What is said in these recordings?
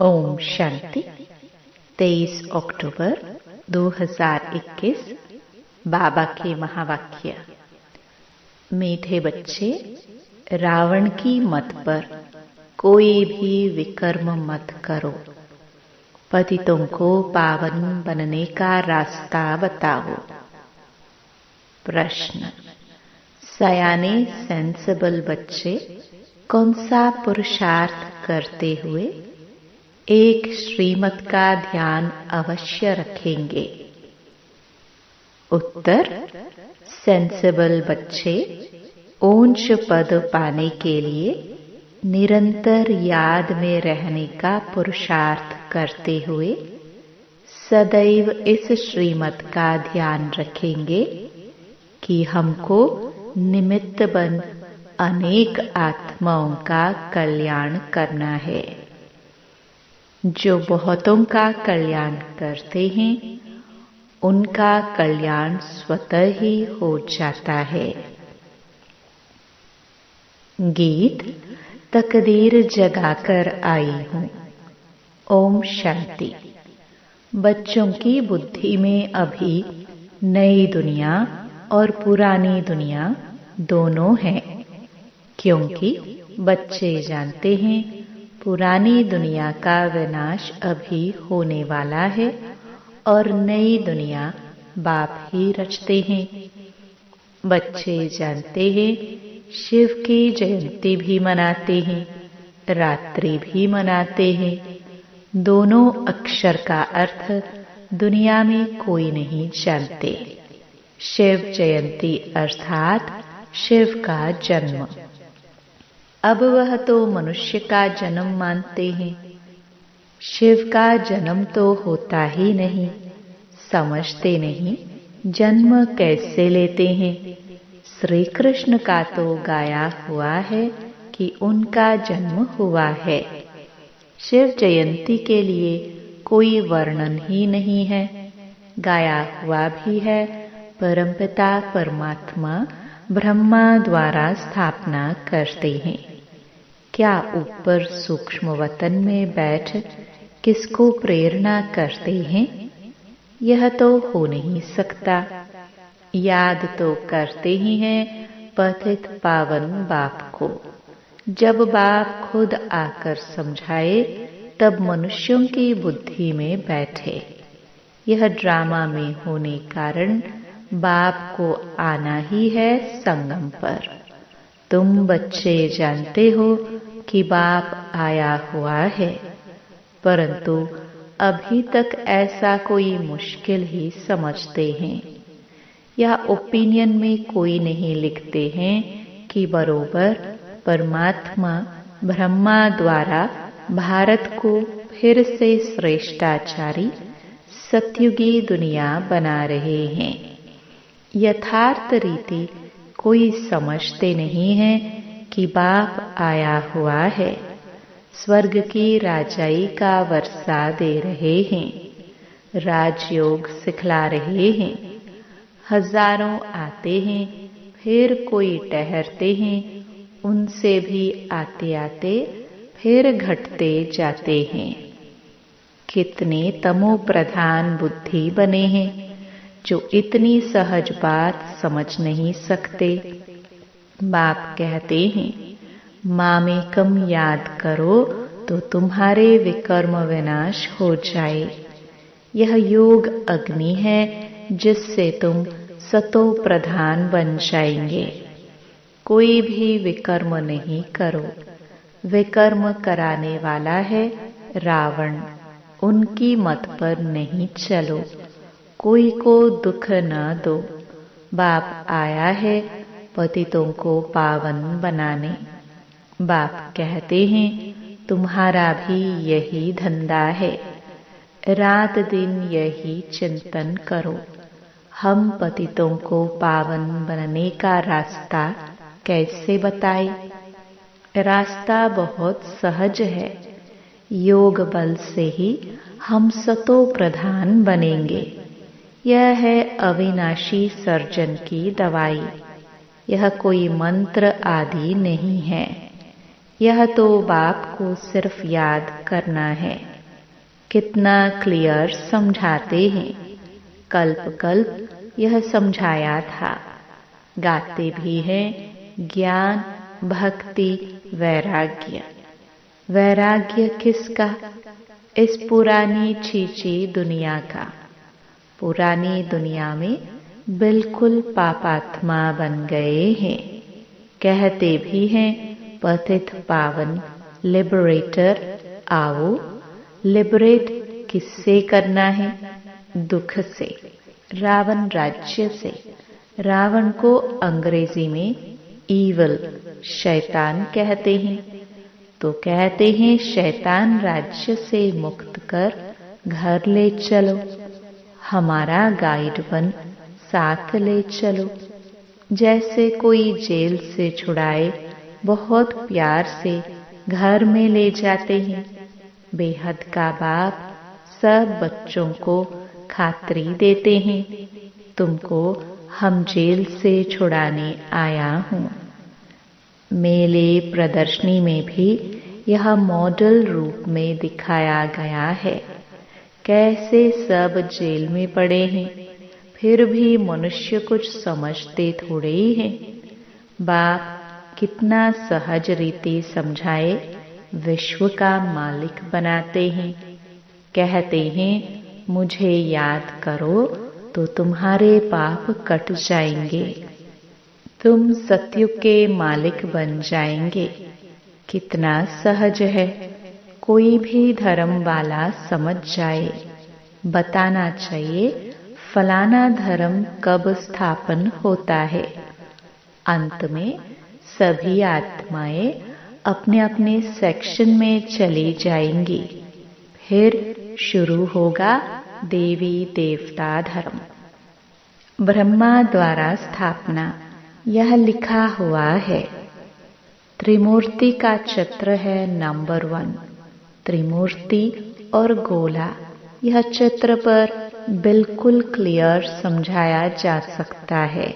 ओम शांति। 23 अक्टूबर 2021 बाबा के महावाक्य। मीठे बच्चे, रावण की मत पर कोई भी विकर्म मत करो। पतितों को पावन बनने का रास्ता बताओ। प्रश्न: सयाने सेंसिबल बच्चे कौन सा पुरुषार्थ करते हुए एक श्रीमत का ध्यान अवश्य रखेंगे? उत्तर: सेंसिबल बच्चे ऊंच पद पाने के लिए निरंतर याद में रहने का पुरुषार्थ करते हुए सदैव इस श्रीमत का ध्यान रखेंगे कि हमको निमित्त बन अनेक आत्माओं का कल्याण करना है। जो बहुतों का कल्याण करते हैं उनका कल्याण स्वतः ही हो जाता है। गीत: तकदीर जगाकर आई हूँ। ओम शांति। बच्चों की बुद्धि में अभी नई दुनिया और पुरानी दुनिया दोनों हैं, क्योंकि बच्चे जानते हैं पुरानी दुनिया का विनाश अभी होने वाला है और नई दुनिया बाप ही रचते हैं। बच्चे जानते हैं शिव की जयंती भी मनाते हैं, रात्रि भी मनाते हैं। दोनों अक्षर का अर्थ दुनिया में कोई नहीं जानते। शिव जयंती अर्थात शिव का जन्म। अब वह तो मनुष्य का जन्म मानते हैं। शिव का जन्म तो होता ही नहीं, समझते नहीं जन्म कैसे लेते हैं। श्री कृष्ण का तो गाया हुआ है कि उनका जन्म हुआ है। शिव जयंती के लिए कोई वर्णन ही नहीं है। गाया हुआ भी है, परमपिता परमात्मा ब्रह्मा द्वारा स्थापना करते हैं। क्या ऊपर सूक्ष्म वतन में बैठ किसको प्रेरणा करते हैं? यह तो हो नहीं सकता। याद तो करते ही हैं पतित पावन बाप को। जब बाप खुद आकर समझाए तब मनुष्यों की बुद्धि में बैठे। यह ड्रामा में होने कारण बाप को आना ही है संगम पर। तुम बच्चे जानते हो कि बाप आया हुआ है, परंतु अभी तक ऐसा कोई मुश्किल ही समझते हैं। या ओपिनियन में कोई नहीं लिखते हैं कि बरोबर परमात्मा ब्रह्मा द्वारा भारत को फिर से श्रेष्ठाचारी सतयुगी दुनिया बना रहे हैं। यथार्थ रीति कोई समझते नहीं है कि बाप आया हुआ है, स्वर्ग की राजाई का वर्षा दे रहे हैं, राजयोग सिखला रहे हैं। हजारों आते हैं, फिर कोई ठहरते हैं, उनसे भी आते आते फिर घटते जाते हैं। कितने तमो प्रधान बुद्धि बने हैं जो इतनी सहज बात समझ नहीं सकते। बाप कहते हैं मामेकम याद करो तो तुम्हारे विकर्म विनाश हो जाए। यह योग अग्नि है जिससे तुम सतो प्रधान बन जाएंगे। कोई भी विकर्म नहीं करो। विकर्म कराने वाला है रावण, उनकी मत पर नहीं चलो। कोई को दुख न दो। बाप आया है पतितों को पावन बनाने। बाप कहते हैं तुम्हारा भी यही धंधा है। रात दिन यही चिंतन करो। हम पतितों को पावन बनने का रास्ता कैसे बताएं? रास्ता बहुत सहज है। योग बल से ही हम सतो प्रधान बनेंगे। यह है अविनाशी सर्जन की दवाई। यह कोई मंत्र आदि नहीं है। यह तो बाप को सिर्फ याद करना है। कितना क्लियर समझाते हैं। कल्प कल्प यह समझाया था। गाते भी हैं ज्ञान, भक्ति, वैराग्य। वैराग्य किसका? इस पुरानी छीची दुनिया का। पुरानी दुनिया में बिल्कुल पापात्मा बन गए हैं। कहते भी हैं पतित पावन, लिबरेटर। आओ, लिबरेट किससे करना है? दुख से, रावण राज्य से। रावण को अंग्रेजी में ईवल, शैतान कहते हैं। तो कहते हैं शैतान राज्य से मुक्त कर घर ले चलो, हमारा गाइड बन साथ ले चलो। जैसे कोई जेल से छुड़ाए बहुत प्यार से घर में ले जाते हैं। बेहद का बाप सब बच्चों को खातरी देते हैं, तुमको हम जेल से छुड़ाने आया हूँ। मेले प्रदर्शनी में भी यह मॉडल रूप में दिखाया गया है। कैसे सब जेल में पड़े हैं, फिर भी मनुष्य कुछ समझते थोड़े ही हैं। बाप कितना सहज रीति समझाए विश्व का मालिक बनाते हैं। कहते हैं मुझे याद करो तो तुम्हारे पाप कट जाएंगे, तुम सत्युग के मालिक बन जाएंगे। कितना सहज है। कोई भी धर्म वाला समझ जाए। बताना चाहिए फलाना धर्म कब स्थापन होता है। अंत में सभी आत्माएं अपने अपने सेक्शन में चली जाएंगी। फिर शुरू होगा देवी देवता धर्म। ब्रह्मा द्वारा स्थापना। यह लिखा हुआ है। त्रिमूर्ति का चित्र है नंबर 1। त्रिमूर्ति और गोला। यह चित्र पर बिल्कुल क्लियर समझाया जा सकता है।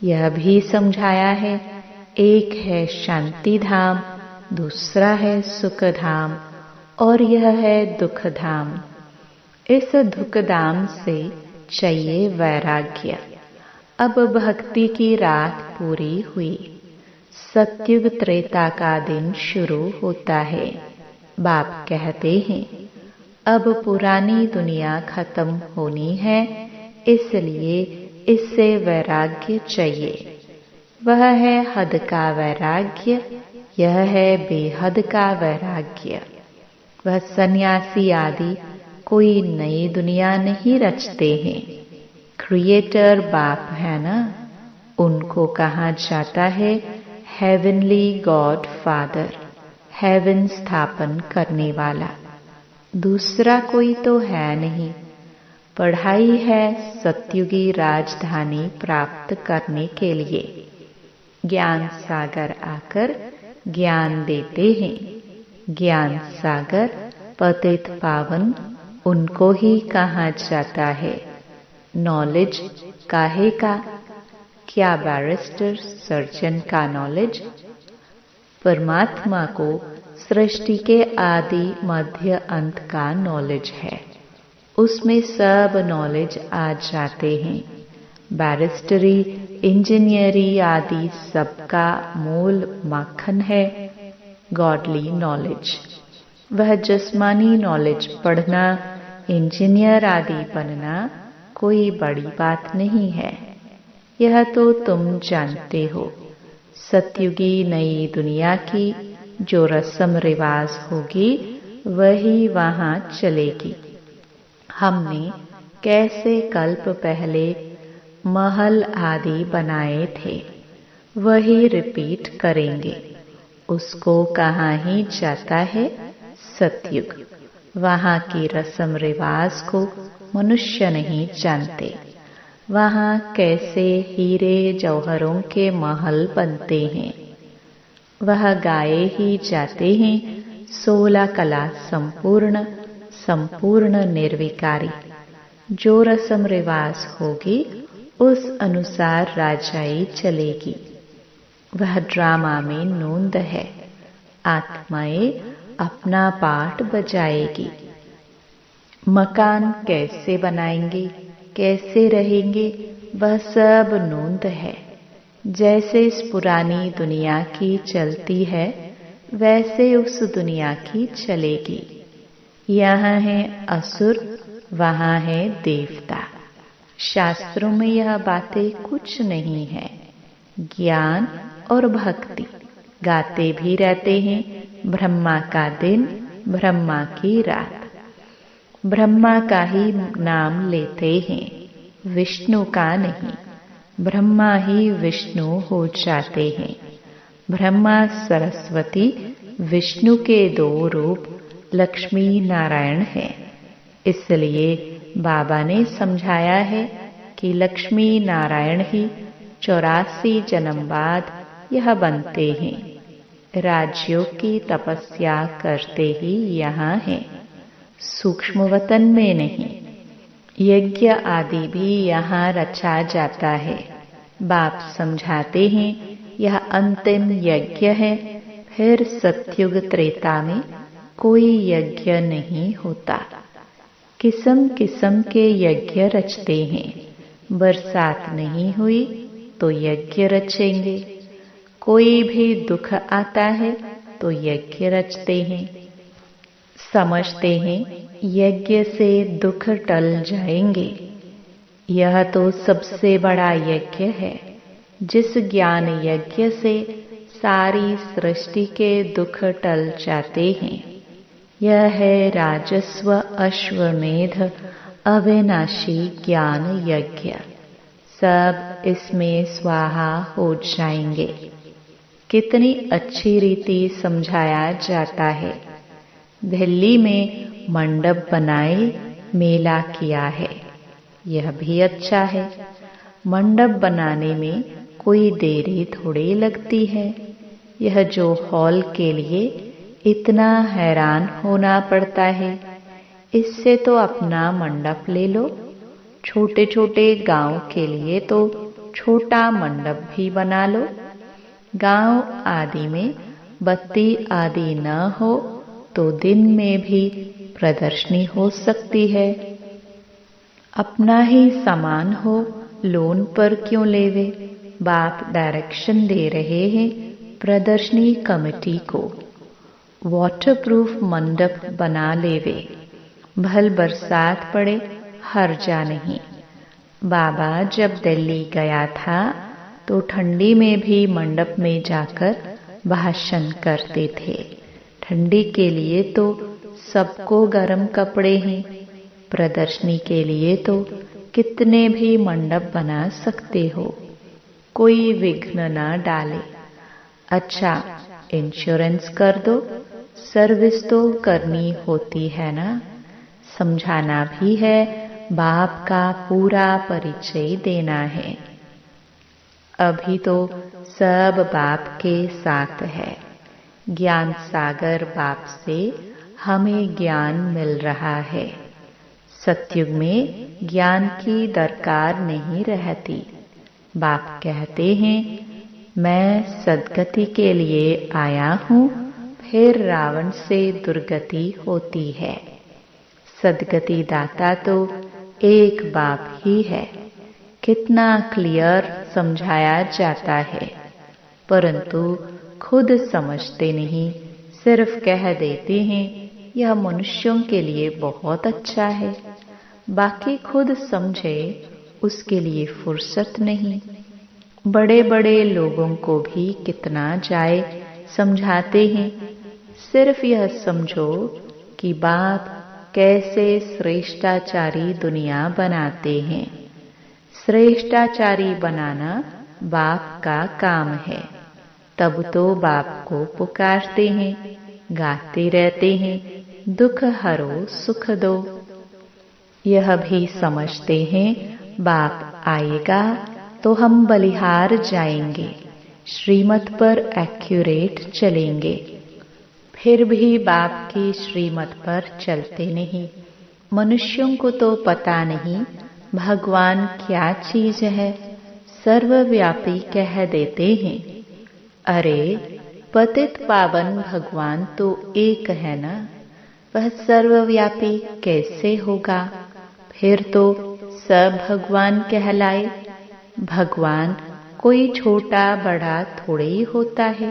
यह भी समझाया है एक है शांति धाम, दूसरा है सुख धाम और यह है दुख धाम। इस दुख धाम से चाहिए वैराग्य। अब भक्ति की रात पूरी हुई। सत्युग त्रेता का दिन शुरू होता है। बाप कहते हैं अब पुरानी दुनिया खत्म होनी है, इसलिए इससे वैराग्य चाहिए। वह है हद का वैराग्य, यह है बेहद का वैराग्य। वह सन्यासी आदि कोई नई दुनिया नहीं रचते हैं। क्रिएटर बाप है ना, उनको कहा जाता है हेवनली गॉड फादर, हेवन स्थापन करने वाला। दूसरा कोई तो है नहीं। पढ़ाई है सत्युगी राजधानी प्राप्त करने के लिए। ज्ञान सागर आकर ज्ञान देते हैं। ज्ञान सागर पतित पावन उनको ही कहा जाता है। नॉलेज काहे का? क्या बैरिस्टर सर्जन का नॉलेज? परमात्मा को सृष्टि के आदि मध्य अंत का नॉलेज है। उसमें सब नॉलेज आ जाते हैं। बैरिस्टरी, इंजीनियरी आदि सबका मूल माखन है गॉडली नॉलेज। वह जिस्मानी नॉलेज पढ़ना, इंजीनियर आदि बनना कोई बड़ी बात नहीं है। यह तो तुम जानते हो। सत्युगी नई दुनिया की जो रस्म रिवाज होगी वही वहां चलेगी। हमने कैसे कल्प पहले महल आदि बनाए थे वही रिपीट करेंगे। उसको कहा ही जाता है सतयुग। वहां की रस्म रिवाज को मनुष्य नहीं जानते। वहां कैसे हीरे जौहरों के महल बनते हैं वह गाए ही जाते हैं। 16 कला संपूर्ण, संपूर्ण निर्विकारी। जो रस्म रिवाज होगी उस अनुसार राजाई चलेगी। वह ड्रामा में नोंद है। आत्माएं अपना पाठ बजाएगी। मकान कैसे बनाएंगे, कैसे रहेंगे, वह सब नोंद है। जैसे इस पुरानी दुनिया की चलती है, वैसे उस दुनिया की चलेगी। यहाँ है असुर, वहाँ है देवता। शास्त्रों में यह बातें कुछ नहीं है। ज्ञान और भक्ति गाते भी रहते हैं। ब्रह्मा का दिन, ब्रह्मा की रात। ब्रह्मा का ही नाम लेते हैं, विष्णु का नहीं। ब्रह्मा ही विष्णु हो जाते हैं। ब्रह्मा सरस्वती विष्णु के दो रूप लक्ष्मी नारायण हैं। इसलिए बाबा ने समझाया है कि लक्ष्मी नारायण ही 84 जन्म बाद यह बनते हैं। राज्यों की तपस्या करते ही यहाँ हैं, सूक्ष्म वतन में नहीं। यज्ञ आदि भी यहाँ रचा जाता है। बाप समझाते हैं यह अंतिम यज्ञ है। फिर सत्युग त्रेता में कोई यज्ञ नहीं होता। किस्म किस्म के यज्ञ रचते हैं। बरसात नहीं हुई तो यज्ञ रचेंगे। कोई भी दुख आता है तो यज्ञ रचते हैं। समझते हैं यज्ञ से दुख टल जाएंगे। यह तो सबसे बड़ा यज्ञ है। जिस ज्ञान यज्ञ से सारी सृष्टि के दुख टल जाते हैं, यह है राजस्व अश्वमेध अविनाशी ज्ञान यज्ञ। सब इसमें स्वाहा हो जाएंगे। कितनी अच्छी रीति समझाया जाता है। दिल्ली में मंडप बनाए मेला किया है, यह भी अच्छा है। मंडप बनाने में कोई देरी थोड़ी लगती है। यह जो हॉल के लिए इतना हैरान होना पड़ता है, इससे तो अपना मंडप ले लो। छोटे छोटे गांव के लिए तो छोटा मंडप भी बना लो। गांव आदि में बत्ती आदि न हो तो दिन में भी प्रदर्शनी हो सकती है। अपना ही सामान हो, लोन पर क्यों लेवे। बाप डायरेक्शन दे रहे हैं प्रदर्शनी कमेटी को, वाटरप्रूफ मंडप बना लेवे। भल बरसात पड़े हर्जा नहीं। बाबा जब दिल्ली गया था तो ठंडी में भी मंडप में जाकर भाषण करते थे। ठंडी के लिए तो सबको गर्म कपड़े हैं। प्रदर्शनी के लिए तो कितने भी मंडप बना सकते हो, कोई विघ्न न डाले। अच्छा, इंश्योरेंस कर दो, सर्विस तो करनी होती है ना। समझाना भी है, बाप का पूरा परिचय देना है। अभी तो सब बाप के साथ है। ज्ञान सागर बाप से हमें ज्ञान मिल रहा है। सतयुग में ज्ञान की दरकार नहीं रहती। बाप कहते हैं मैं सद्गति के लिए आया हूँ, फिर रावण से दुर्गति होती है। सद्गति दाता तो एक बाप ही है। कितना क्लियर समझाया जाता है, परंतु खुद समझते नहीं, सिर्फ कह देते हैं यह मनुष्यों के लिए बहुत अच्छा है। बाकी खुद समझे उसके लिए फुर्सत नहीं। बड़े बड़े लोगों को भी कितना जाए समझाते हैं। सिर्फ यह समझो कि बाप कैसे श्रेष्ठाचारी दुनिया बनाते हैं। श्रेष्ठाचारी बनाना बाप का काम है। तब तो बाप को पुकारते हैं, गाते रहते हैं, दुख हरो सुख दो। यह भी समझते हैं बाप आएगा तो हम बलिहार जाएंगे, श्रीमत पर एक्यूरेट चलेंगे। फिर भी बाप की श्रीमत पर चलते नहीं। मनुष्यों को तो पता नहीं भगवान क्या चीज है, सर्वव्यापी कह देते हैं। अरे पतित पावन भगवान तो एक है ना, वह सर्वव्यापी कैसे होगा? फिर तो सब भगवान कहलाए। भगवान कोई छोटा बड़ा थोड़े ही होता है।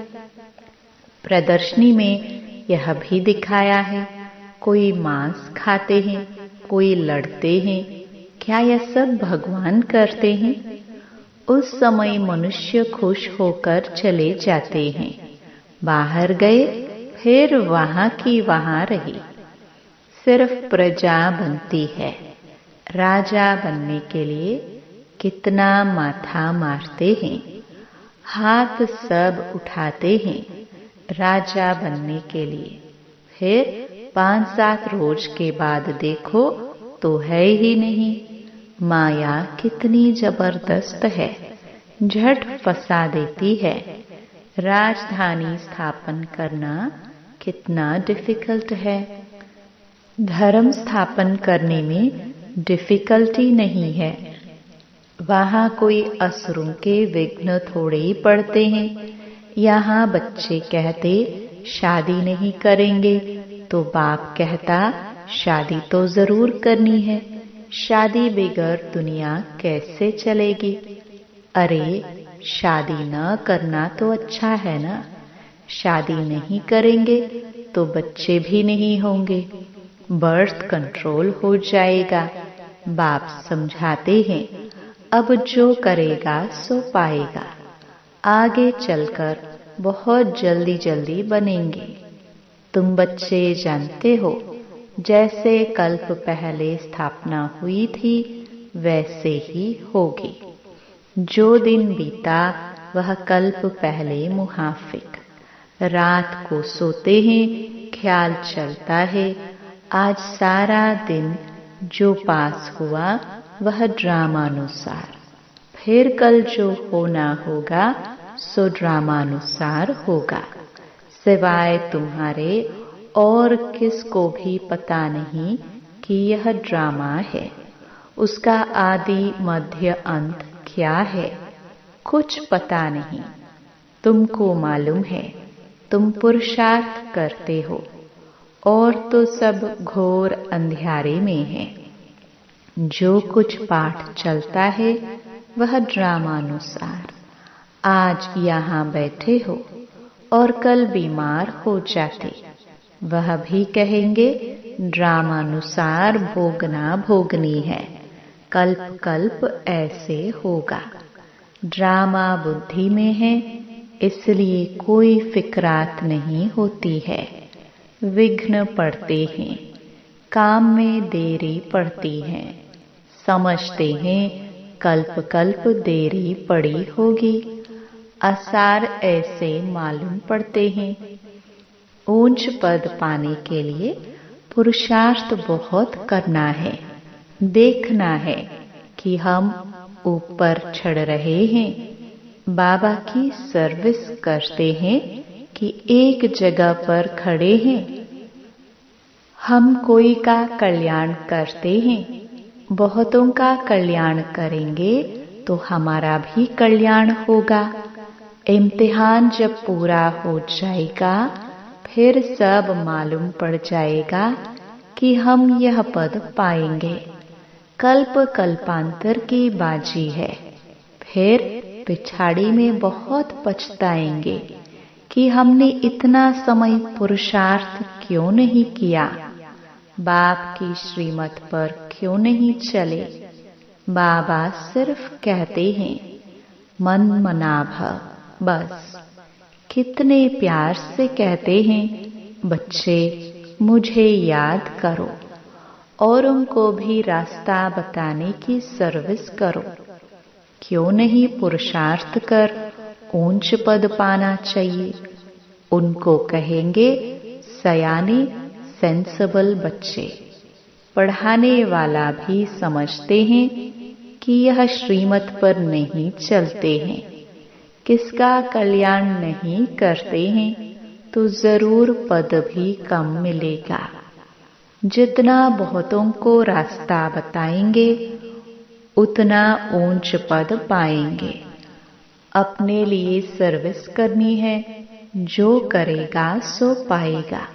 प्रदर्शनी में यह भी दिखाया है, कोई मांस खाते हैं, कोई लड़ते हैं। क्या यह सब भगवान करते हैं? उस समय मनुष्य खुश होकर चले जाते हैं, बाहर गए फिर वहां की वहां रही। सिर्फ प्रजा बनती है। राजा बनने के लिए कितना माथा मारते हैं, हाथ सब उठाते हैं राजा बनने के लिए। फिर 5-7 रोज के बाद देखो तो है ही नहीं। माया कितनी जबरदस्त है, झट फंसा देती है। राजधानी स्थापन करना कितना डिफिकल्ट है। धर्म स्थापन करने में डिफिकल्टी नहीं है। वहां कोई असुरों के विघ्न थोड़े ही पड़ते हैं। यहाँ बच्चे कहते शादी नहीं करेंगे तो बाप कहता शादी तो जरूर करनी है। शादी बगैर दुनिया कैसे चलेगी? अरे शादी न करना तो अच्छा है ना। शादी नहीं करेंगे तो बच्चे भी नहीं होंगे, बर्थ कंट्रोल हो जाएगा। बाप समझाते हैं अब जो करेगा सो पाएगा। आगे चलकर बहुत जल्दी जल्दी बनेंगे। तुम बच्चे जानते हो, जैसे कल्प पहले स्थापना हुई थी वैसे ही होगी। जो दिन बीता वह कल्प पहले मुहाफिक। रात को सोते हैं, ख्याल चलता है आज सारा दिन जो पास हुआ वह ड्रामानुसार। फिर कल जो होना होगा सो ड्रामानुसार होगा। सिवाय तुम्हारे और किसको भी पता नहीं कि यह ड्रामा है। उसका आदि मध्य अंत क्या है, कुछ पता नहीं। तुमको मालूम है, तुम पुरुषार्थ करते हो और तो सब घोर अंधियारे में है। जो कुछ पाठ चलता है वह ड्रामानुसार। आज यहाँ बैठे हो और कल बीमार हो जाते, वह भी कहेंगे ड्रामानुसार भोगना भोगनी है, कल्प कल्प ऐसे होगा। ड्रामा बुद्धि में है, इसलिए कोई फिक्रात नहीं होती है। विघ्न पड़ते हैं, काम में देरी पड़ती है। समझते हैं कल्प कल्प देरी पड़ी होगी। आसार ऐसे मालूम पड़ते हैं। ऊंच पद पाने के लिए पुरुषार्थ बहुत करना है। देखना है कि हम ऊपर चढ़ रहे हैं, बाबा की सर्विस करते हैं कि एक जगह पर खड़े हैं। हम कोई का कल्याण करते हैं, बहुतों का कल्याण करेंगे तो हमारा भी कल्याण होगा। इम्तिहान जब पूरा हो जाएगा फिर सब मालूम पड़ जाएगा कि हम यह पद पाएंगे। कल्प कल्पांतर की बाजी है। फिर पिछाड़ी में बहुत पछताएंगे कि हमने इतना समय पुरुषार्थ क्यों नहीं किया, बाप की श्रीमत पर क्यों नहीं चले। बाबा सिर्फ कहते हैं मन मना भव, बस। कितने प्यार से कहते हैं बच्चे मुझे याद करो और उनको भी रास्ता बताने की सर्विस करो। क्यों नहीं पुरुषार्थ कर ऊंच पद पाना चाहिए। उनको कहेंगे सयाने सेंसिबल बच्चे। पढ़ाने वाला भी समझते हैं कि यह श्रीमत पर नहीं चलते हैं, किसका कल्याण नहीं करते हैं तो जरूर पद भी कम मिलेगा। जितना बहुतों को रास्ता बताएंगे उतना ऊंच पद पाएंगे। अपने लिए सर्विस करनी है जो करेगा सो पाएगा।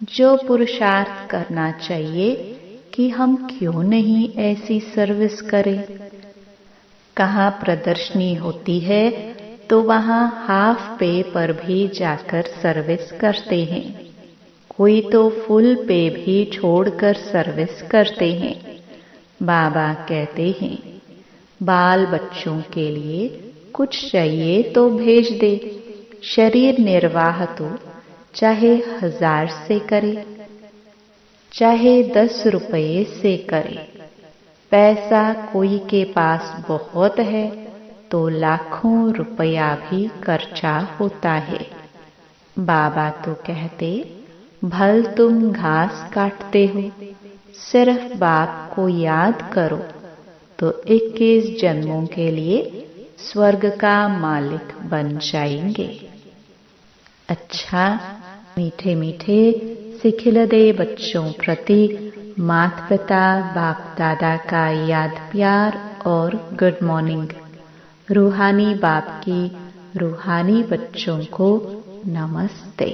जो पुरुषार्थ करना चाहिए कि हम क्यों नहीं ऐसी सर्विस करें। कहाँ प्रदर्शनी होती है तो वहाँ हाफ पे पर भी जाकर सर्विस करते हैं। कोई तो फुल पे भी छोड़कर सर्विस करते हैं। बाबा कहते हैं बाल बच्चों के लिए कुछ चाहिए तो भेज दे। शरीर निर्वाह तो चाहे 1000 से करे, चाहे 10 रुपये से करे। पैसा कोई के पास बहुत है तो लाखों रुपया भी खर्चा होता है। बाबा तो कहते भल तुम घास काटते हो, सिर्फ बाप को याद करो तो 21 जन्मों के लिए स्वर्ग का मालिक बन जाएंगे। अच्छा, मीठे मीठे सिखिलदे बच्चों प्रति माता पिता बाप दादा का याद प्यार और गुड मॉर्निंग। रूहानी बाप की रूहानी बच्चों को नमस्ते।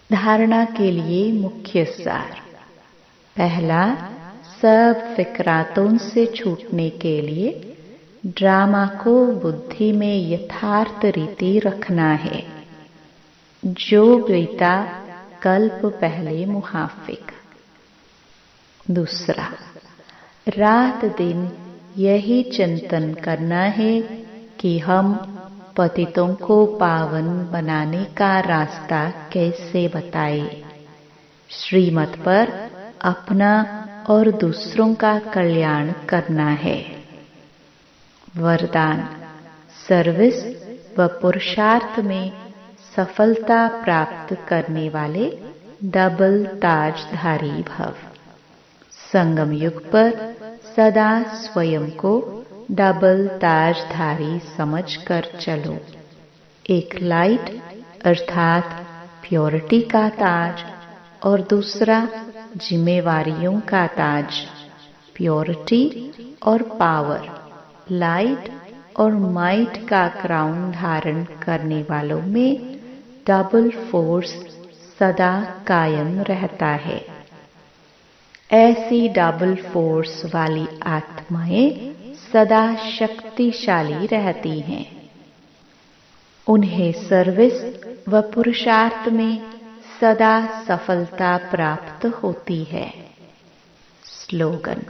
धारणा के लिए मुख्य सार। पहला, सब फिक्रातों से छूटने के लिए ड्रामा को बुद्धि में यथार्थ रीति रखना है। जो बीता कल्प पहले मुहाफिक। दूसरा, रात दिन यही चिंतन करना है कि हम पतितों को पावन बनाने का रास्ता कैसे बताएं। श्रीमत पर अपना और दूसरों का कल्याण करना है। वरदान, सर्विस व पुरुषार्थ में सफलता प्राप्त करने वाले डबल ताजधारी भव। संगम युग पर सदा स्वयं को डबल ताजधारी समझकर चलो। एक लाइट अर्थात प्योरिटी का ताज और दूसरा जिम्मेवारियों का ताज। प्योरिटी और पावर, लाइट और माइट का क्राउन धारण करने वालों में डबल फोर्स सदा कायम रहता है। ऐसी डबल फोर्स वाली आत्माएं सदा शक्तिशाली रहती हैं। उन्हें सर्विस व पुरुषार्थ में सदा सफलता प्राप्त होती है। स्लोगन,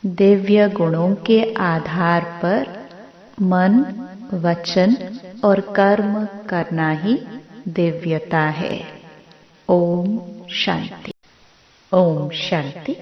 दिव्य गुणों के आधार पर मन, वचन और कर्म करना ही दिव्यता है। ओम शांति। ओम शांति।